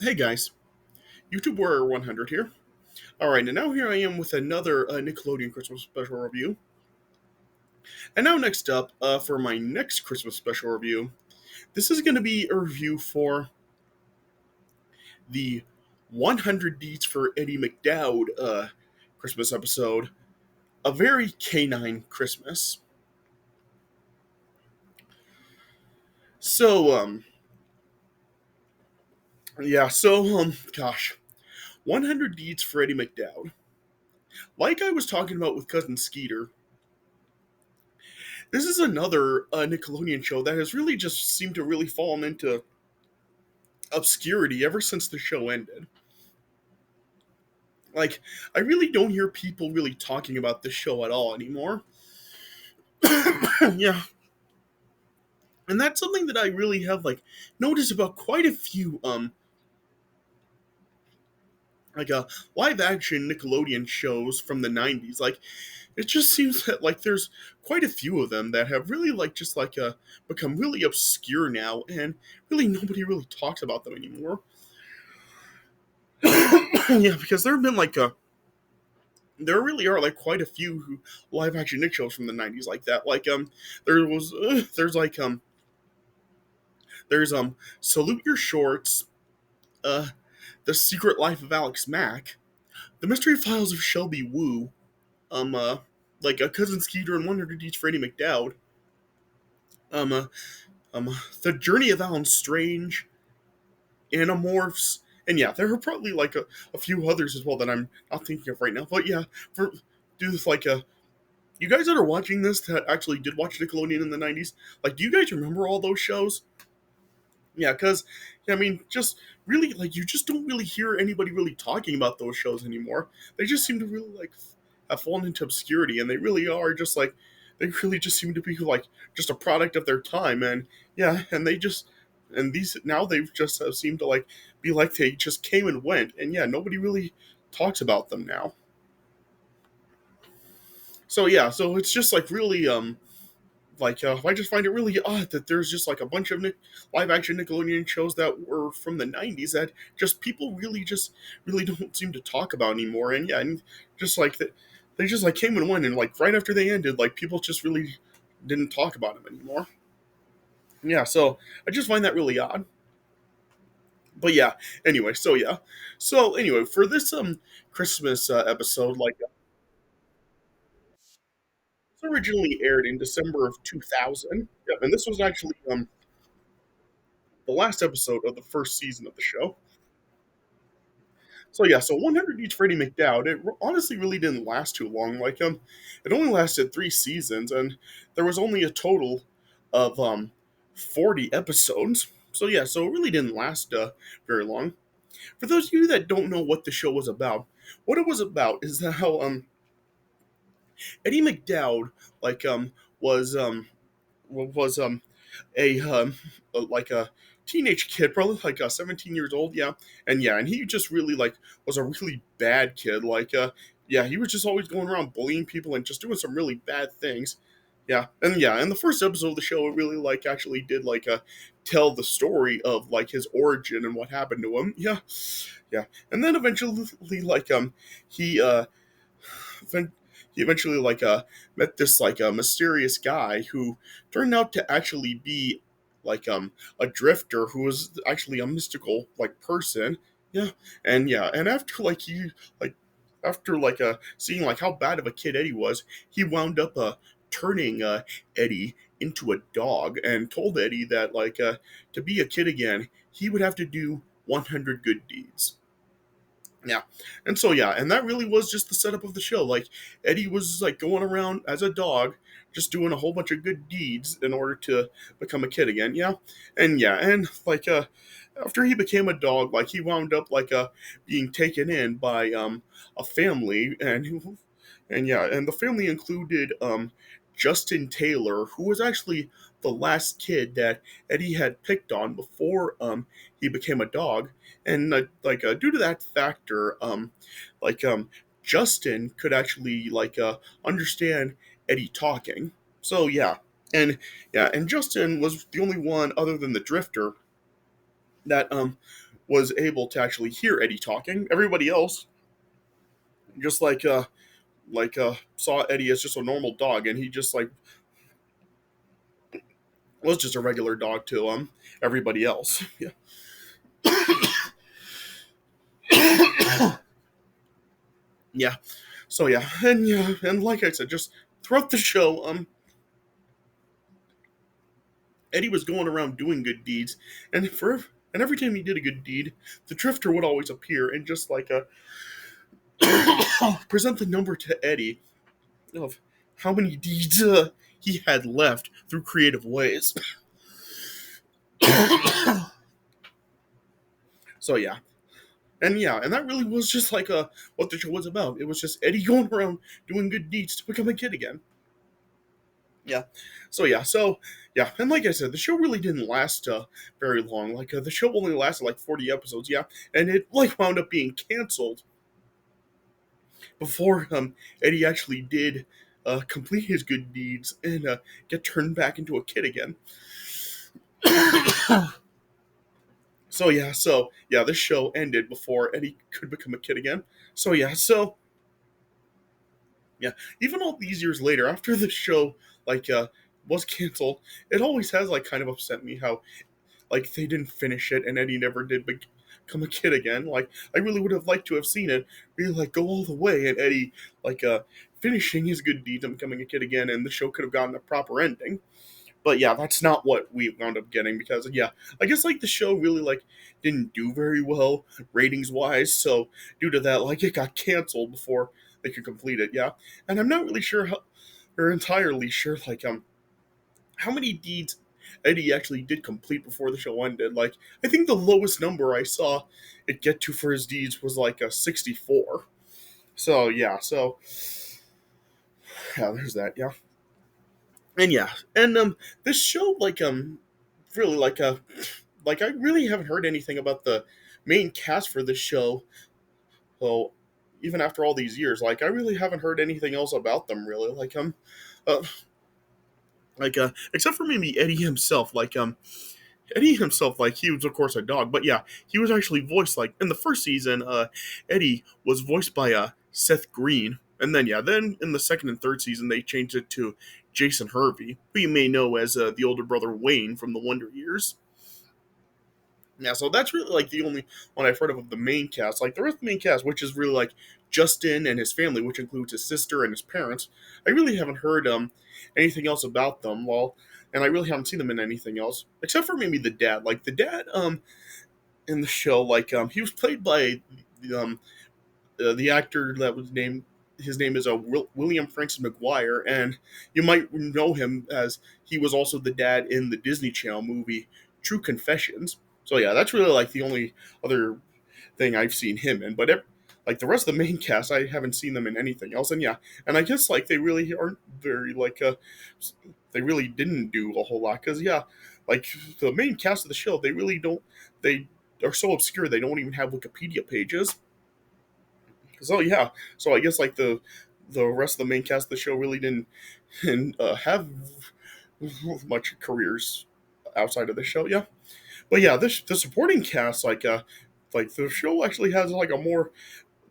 Hey guys, YouTube Warrior 100 here. Alright, and now here I am with another Nickelodeon Christmas special review. And now next up, for my next Christmas special review, this is going to be a review for the 100 Deeds for Eddie McDowd Christmas episode, A Very Canine Christmas. So, gosh, 100 Deeds for Eddie McDowd. Like I was talking about with Cousin Skeeter, this is another Nickelodeon show that has really just seemed to really fallen into obscurity ever since the show ended. Like, I really don't hear people really talking about this show at all anymore. Yeah, and that's something that I really have noticed about quite a few live action Nickelodeon shows from the 90s. Like, it just seems that there's quite a few of them that have really become really obscure now, and really nobody really talks about them anymore. Yeah, because there have been there really are quite a few live action Nick shows from the 90s like that. There was there's Salute Your Shorts, uh The Secret Life of Alex Mack, The Mystery Files of Shelby Woo, a Cousin Skeeter and 100 Deeds for Eddie McDowd, um uh, The Journey of Alan Strange, Animorphs, and yeah, there are probably a few others as well that I'm not thinking of right now. But yeah, for do this you guys that are watching this that actually did watch Nickelodeon in the 90s, do you guys remember all those shows? Yeah, because, yeah, I mean, just really, you just don't really hear anybody really talking about those shows anymore. They just seem to really, have fallen into obscurity, and they really are just, they really just seem to be, just a product of their time, and, yeah, and they just, and these, now they've just seemed to, be like they just came and went, and, yeah, nobody really talks about them now. So, yeah, so it's just, really, I just find it really odd that there's just a bunch of live action Nickelodeon shows that were from the 90s that just people really don't seem to talk about anymore. And yeah, and just that they just came and went, and right after they ended, people just really didn't talk about them anymore. Yeah, so I just find that really odd. But yeah, anyway, for this Christmas episode, it's originally aired in December of 2000. Yep, and this was actually the last episode of the first season of the show. So yeah, so 100 Each Freddie McDowd. It honestly really didn't last too long. It only lasted 3 seasons, and there was only a total of 40 episodes. So yeah, so it really didn't last very long. For those of you that don't know what the show was about, what it was about is that how Eddie McDowd like was was a a teenage kid, probably 17 years old, yeah, and he just really was a really bad kid. Yeah, he was just always going around bullying people and just doing some really bad things. Yeah, and the first episode of the show, it really actually did tell the story of his origin and what happened to him. Yeah, yeah, and then eventually he then he eventually met this mysterious guy who turned out to actually be a drifter who was actually a mystical person. Yeah, and after like after seeing how bad of a kid Eddie was, he wound up turning Eddie into a dog and told Eddie that to be a kid again, he would have to do 100 good deeds. Yeah. And so yeah, and that really was just the setup of the show. Eddie was going around as a dog, just doing a whole bunch of good deeds in order to become a kid again. Yeah, and after he became a dog, he wound up being taken in by a family, and yeah, and the family included Justin Taylor, who was actually the last kid that Eddie had picked on before he became a dog. And due to that factor, like um Justin could actually understand Eddie talking. So and and Justin was the only one other than the Drifter that was able to actually hear Eddie talking. Everybody else just saw Eddie as just a normal dog, and he just like was just a regular dog to everybody else. Yeah, yeah. So yeah, and like I said, just throughout the show, Eddie was going around doing good deeds, and every time he did a good deed, the Drifter would always appear and just present the number to Eddie of how many deeds he had left through creative ways. So and that really was just what the show was about. It was just Eddie going around doing good deeds to become a kid again. Yeah. And like I said, the show really didn't last very long. The show only lasted like 40 episodes. Yeah, and it like wound up being canceled before Eddie actually did complete his good deeds and get turned back into a kid again. This show ended before Eddie could become a kid again. So even all these years later, after the show like uh was canceled, it always has like kind of upset me how like they didn't finish it and Eddie never did become a kid again. Like I really would have liked to have seen it really like go all the way and Eddie like finishing his good deeds and becoming a kid again, and the show could have gotten a proper ending. But yeah, that's not what we wound up getting because I guess like the show really like didn't do very well ratings wise, so due to that like it got canceled before they could complete it. Yeah, and I'm not really sure how or entirely sure how many deeds Eddie actually did complete before the show ended. Like I think the lowest number I saw it get to for his deeds was like a 64. So there's that. Yeah, and this show really like I really haven't heard anything about the main cast for this show. Well, even after all these years, like I really haven't heard anything else about them really. Uh, except for maybe Eddie himself. Eddie himself, like he was of course a dog, but yeah, he was actually voiced like in the first season. Eddie was voiced by Seth Green, and then in the second and third season they changed it to Jason Hervey, who you may know as the older brother Wayne from the Wonder Years. Yeah, so that's really like the only one I've heard of the main cast. Like the rest of the main cast, which is really like Justin and his family, which includes his sister and his parents. I really haven't heard anything else about them. And I really haven't seen them in anything else except for maybe the dad. Like the dad in the show, he was played by um the actor that was named. His name is William Francis McGuire, and you might know him as he was also the dad in the Disney Channel movie True Confessions. So yeah, that's really like the only other thing I've seen him in. But like the rest of the main cast, I haven't seen them in anything else. And I guess like they really aren't very they really didn't do a whole lot because like the main cast of the show, they really don't. They are so obscure they don't even have Wikipedia pages. So I guess like the rest of the main cast of the show really didn't have much careers outside of the show. Yeah, but yeah, this the supporting cast like the show actually has like a more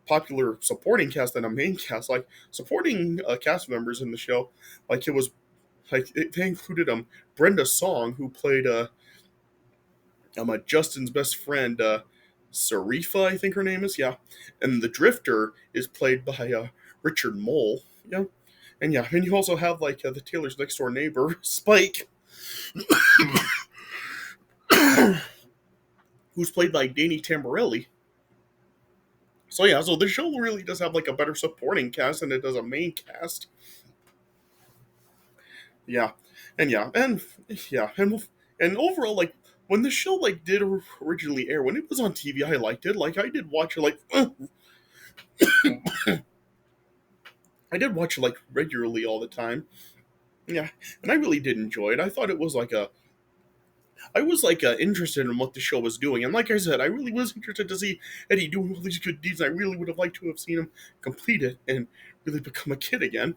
popular supporting cast than a main cast. Like supporting cast members in the show, like it was they included Brenda Song, who played Justin's best friend Sarifa, I think her name is. Yeah, and the Drifter is played by Richard Mole. Yeah, and you also have the Taylor's next door neighbor Spike, who's played by Danny Tamborelli. So the show really does have like a better supporting cast than it does a main cast. Yeah, and yeah, and overall, like when the show like did originally air, when it was on TV, I liked it. Like I did watch it, I did watch it like regularly all the time. Yeah, and I really did enjoy it. I thought it was I was interested in what the show was doing, and like I said, I really was interested to see Eddie doing all these good deeds. And I really would have liked to have seen him complete it and really become a kid again.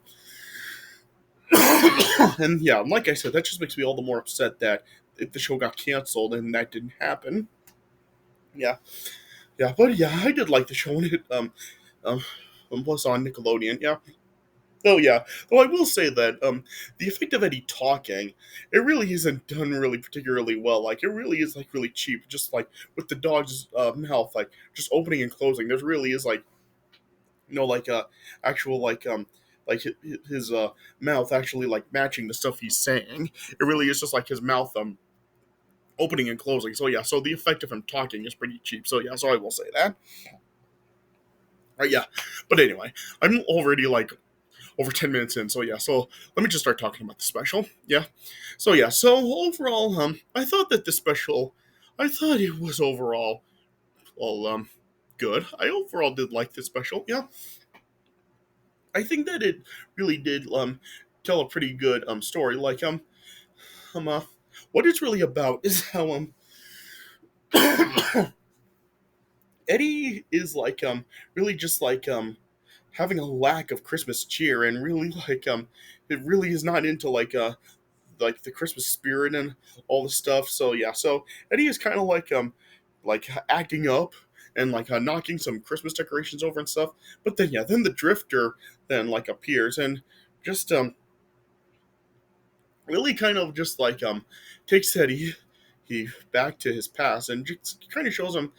And yeah, like I said, that just makes me all the more upset that the show got canceled and that didn't happen. Yeah, yeah, but yeah, I did like the show when it um was on Nickelodeon. Yeah. Oh yeah. Though I will say that the effect of Eddie talking, it really isn't done really particularly well. Like it really is like really cheap. Just like with the dog's mouth, like just opening and closing. There really is like like actual like his mouth actually like matching the stuff he's saying. It really is just like his mouth opening and closing. So yeah, so the effect of him talking is pretty cheap. So yeah, so I will say that. Yeah, but anyway, I'm already like over 10 minutes in. So yeah, so let me just start talking about the special. Yeah. So yeah, so overall, I thought that the special, I thought it was overall, well, good. I overall did like the special. Yeah. I think that it really did, tell a pretty good, story. Like, um, uh, what it's really about is how, Eddie is like, really just like, having a lack of Christmas cheer and really like, it really is not into like the Christmas spirit and all the stuff. So yeah, so Eddie is kind of like acting up and like knocking some Christmas decorations over and stuff. But then yeah, then the Drifter then like appears and just really kind of just like takes Eddie he back to his past and just kind of shows him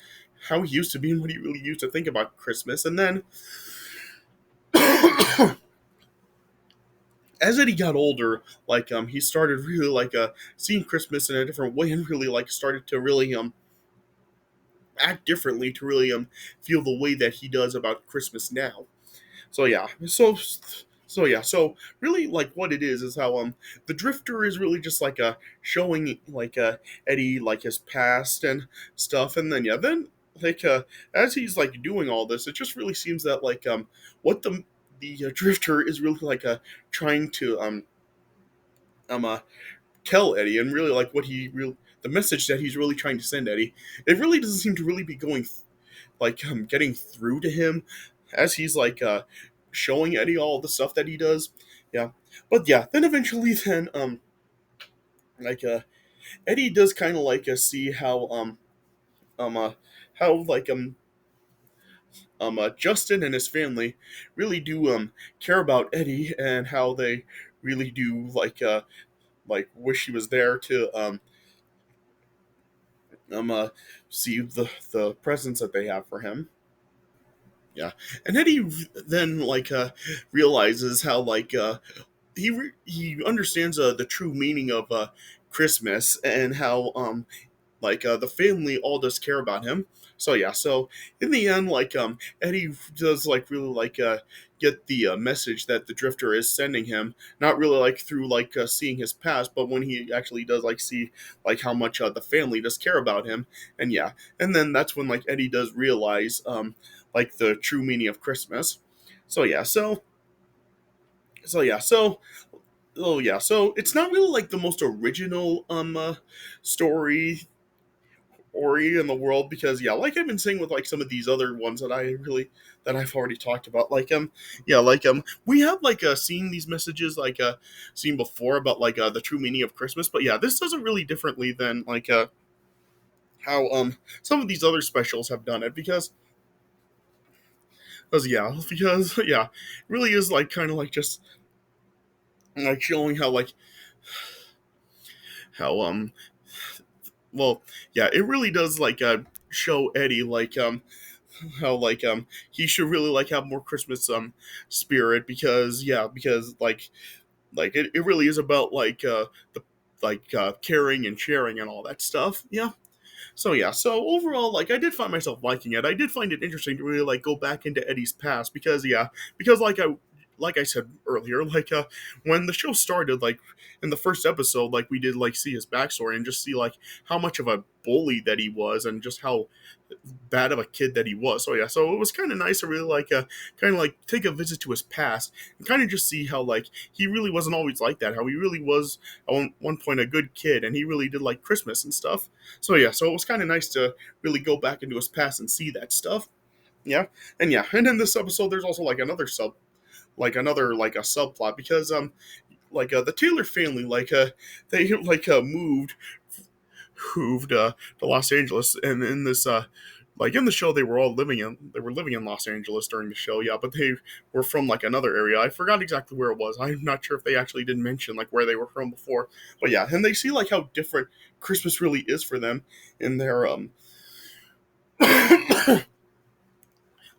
how he used to be and what he really used to think about Christmas. And then as Eddie got older, like he started really like seeing Christmas in a different way and really like started to really act differently to really feel the way that he does about Christmas now. So yeah, so yeah, so really like what it is how the Drifter is really just like showing like Eddie like his past and stuff, and then yeah, then like as he's like doing all this, it just really seems that like what the Drifter is really like trying to tell Eddie and really like what he real the message that he's really trying to send Eddie. It really doesn't seem to really be going like getting through to him as he's like showing Eddie all the stuff that he does. Yeah. But yeah, then eventually then like Eddie does kind of like see um uh how like Justin and his family really do care about Eddie and how they really do like wish he was there to see the presents that they have for him. Yeah, and Eddie then like realizes how like he understands the true meaning of Christmas and how like the family all does care about him. So yeah, so in the end, like Eddie does like really like get the message that the Drifter is sending him, not really like through like seeing his past, but when he actually does like see like how much the family does care about him, and yeah, and then that's when like Eddie does realize like the true meaning of Christmas. So yeah, so yeah, so oh yeah, so it's not really like the most original story Ori in the world because yeah, like I've been saying with like some of these other ones that I've already talked about. Like yeah, like we have like seen these messages like seen before about like the true meaning of Christmas, but yeah, this does it really differently than like how some of these other specials have done it because yeah, it really is like kind of like just like showing how like how well yeah, it really does like show Eddie like how like he should really like have more Christmas spirit because yeah because it really is about like the like caring and sharing and all that stuff. Yeah. So yeah, so overall, like I did find myself liking it. I did find it interesting to really like go back into Eddie's past because yeah, because like I said earlier, like when the show started, like in the first episode, like we did like see his backstory and just see like how much of a bully that he was and just how bad of a kid that he was. So yeah, so it was kind of nice to really like kind of like take a visit to his past and kind of just see how like he really wasn't always like that. How he really was at one point a good kid and he really did like Christmas and stuff. So yeah, so it was kind of nice to really go back into his past and see that stuff. Yeah, and in this episode, there's also like another like a subplot because like the Taylor family like they like moved moved to Los Angeles, and in this like in the show they were living in Los Angeles during the show, yeah, but they were from like another area. I forgot exactly where it was. I'm not sure if they actually did mention like where they were from before, but yeah, and they see like how different Christmas really is for them in their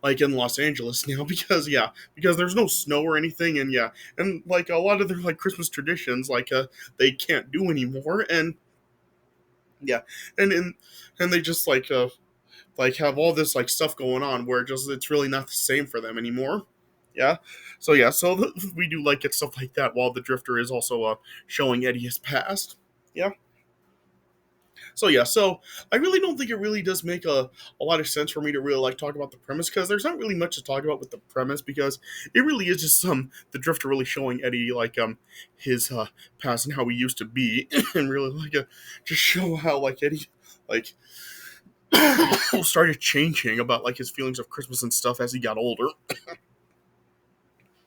like in Los Angeles now because yeah, because there's no snow or anything, and yeah, and like a lot of their like Christmas traditions like they can't do anymore, and yeah, and and they just like have all this like stuff going on where just it's really not the same for them anymore. Yeah. So yeah, so we do like get stuff like that while the Drifter is also showing Eddie his past. Yeah. So yeah, so I really don't think it really does make a lot of sense for me to really like talk about the premise because there's not really much to talk about with the premise because it really is just the Drifter really showing Eddie like his past and how he used to be and really like just show how like Eddie like started changing about like his feelings of Christmas and stuff as he got older.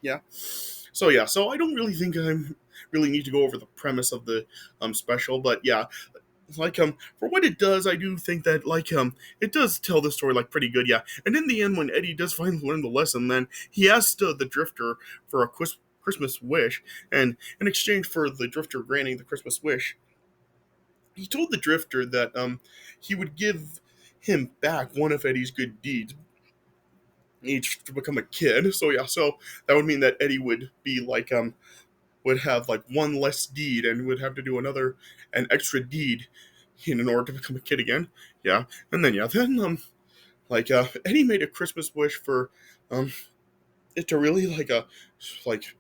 Yeah. So yeah, so I don't really think I'm really need to go over the premise of the special, but yeah, like for what it does, I do think that like it does tell the story like pretty good, yeah. And in the end, when Eddie does finally learn the lesson, then he asked the Drifter for a Christmas wish, and in exchange for the Drifter granting the Christmas wish, he told the Drifter that he would give him back one of Eddie's good deeds each to become a kid. So yeah, so that would mean that Eddie would be like would have like one less deed and would have to do an extra deed in order to become a kid again. Yeah. And then yeah, then like Eddie made a Christmas wish for um it to really like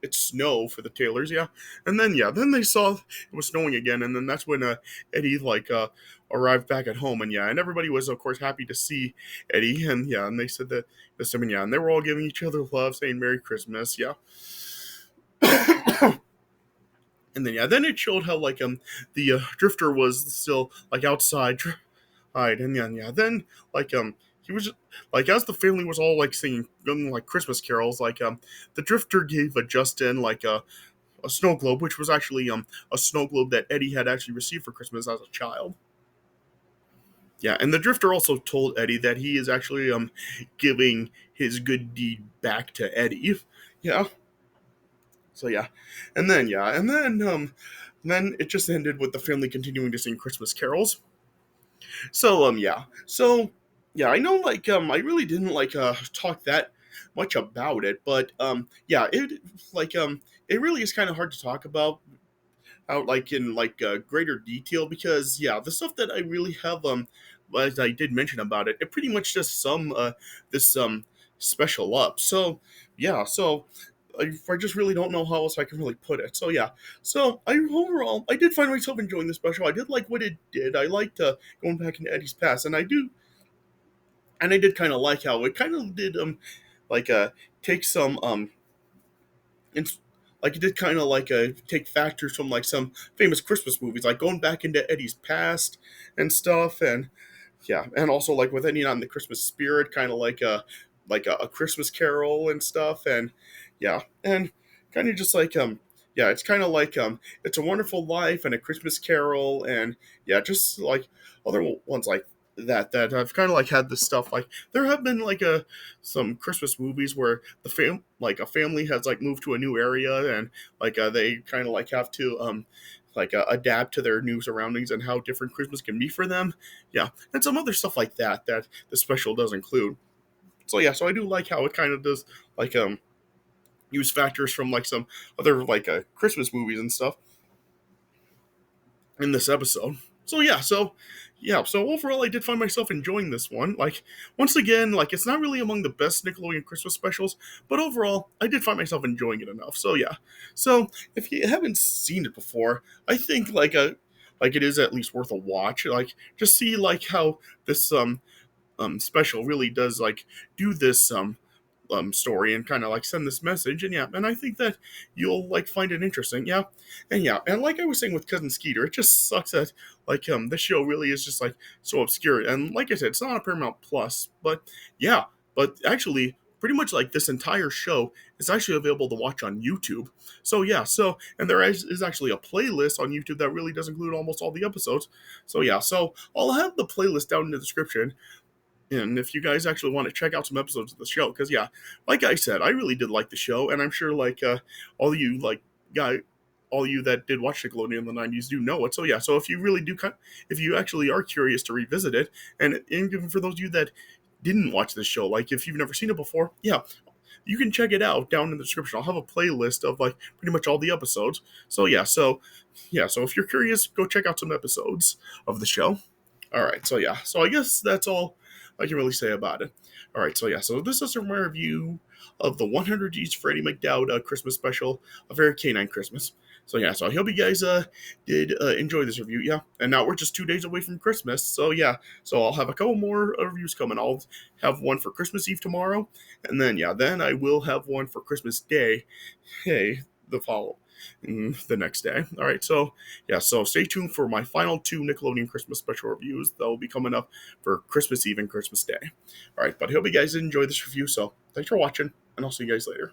it snow for the Taylors, yeah. And then yeah, then they saw it was snowing again, and then that's when Eddie arrived back at home, and yeah, and everybody was of course happy to see Eddie, and yeah, and they said that this time, yeah, and they were all giving each other love, saying Merry Christmas, yeah. And then yeah, then it showed how like the Drifter was still like outside hide, and yeah, then like he was like as the family was all like singing like Christmas carols, like the Drifter gave a Justin like a snow globe, which was actually a snow globe that Eddie had actually received for Christmas as a child. Yeah, and the Drifter also told Eddie that he is actually giving his good deed back to Eddie. Yeah. So yeah, and then it just ended with the family continuing to sing Christmas carols. So yeah. So yeah, I know like I really didn't like talk that much about it, but yeah, like it really is kind of hard to talk about out like in like greater detail because yeah, the stuff that I really have as I did mention about it, it pretty much just sum this special up. So yeah, so I just really don't know how else I can really put it. So yeah, so I overall I did find myself enjoying the special. I did like what it did. I liked going back into Eddie's past, and I did kind of like how it kind of did like take some it's like it did kind of like take factors from like some famous Christmas movies, like going back into Eddie's past and stuff, and yeah, and also like with Eddie on the Christmas spirit, kind of like a Christmas Carol and stuff, and yeah, and kind of just like yeah, it's kind of like It's a Wonderful Life and A Christmas Carol, and yeah, just like other ones like that I've kind of like had this stuff like there have been like some Christmas movies where like a family has like moved to a new area and like they kind of like have to adapt to their new surroundings and how different Christmas can be for them. Yeah, and some other stuff like that the special does include. So yeah, so I do like how it kind of does like use factors from like some other like Christmas movies and stuff in this episode. So yeah, so overall I did find myself enjoying this one. Like once again, like it's not really among the best Nickelodeon Christmas specials, but overall I did find myself enjoying it enough. So yeah. So if you haven't seen it before, I think like it is at least worth a watch. Like just see like how this special really does like do this story and kind of like send this message, and yeah, and I think that you'll like find it interesting. Yeah, and yeah, and like I was saying with Cousin Skeeter, it just sucks that like this show really is just like so obscure, and like I said, it's not a Paramount Plus, but yeah, but actually pretty much like this entire show is actually available to watch on YouTube. So yeah, so and there is actually a playlist on YouTube that really does include almost all the episodes. So yeah, so I'll have the playlist down in the description. And if you guys actually want to check out some episodes of the show, because yeah, like I said, I really did like the show, and I'm sure like all you like guy, all you that did watch Nickelodeon in the '90s do know it. So yeah, so if you really do, if you actually are curious to revisit it, and even for those of you that didn't watch this show, like if you've never seen it before, yeah, you can check it out down in the description. I'll have a playlist of like pretty much all the episodes. So yeah, so if you're curious, go check out some episodes of the show. All right, so yeah, so I guess that's all I can really say about it. All right, so yeah, so this is my review of the 100 G's for Eddie McDowd Christmas special, A Very Canine Christmas. So yeah, so I hope you guys did enjoy this review. Yeah, and now we're just 2 days away from Christmas. So yeah, so I'll have a couple more reviews coming. I'll have one for Christmas Eve tomorrow, and then yeah, then I will have one for Christmas Day. Hey, the follow the next day. All right, so yeah, so stay tuned for my final two Nickelodeon Christmas special reviews that will be coming up for Christmas Eve and Christmas Day. All right, but I hope you guys enjoy this review. So thanks for watching, and I'll see you guys later.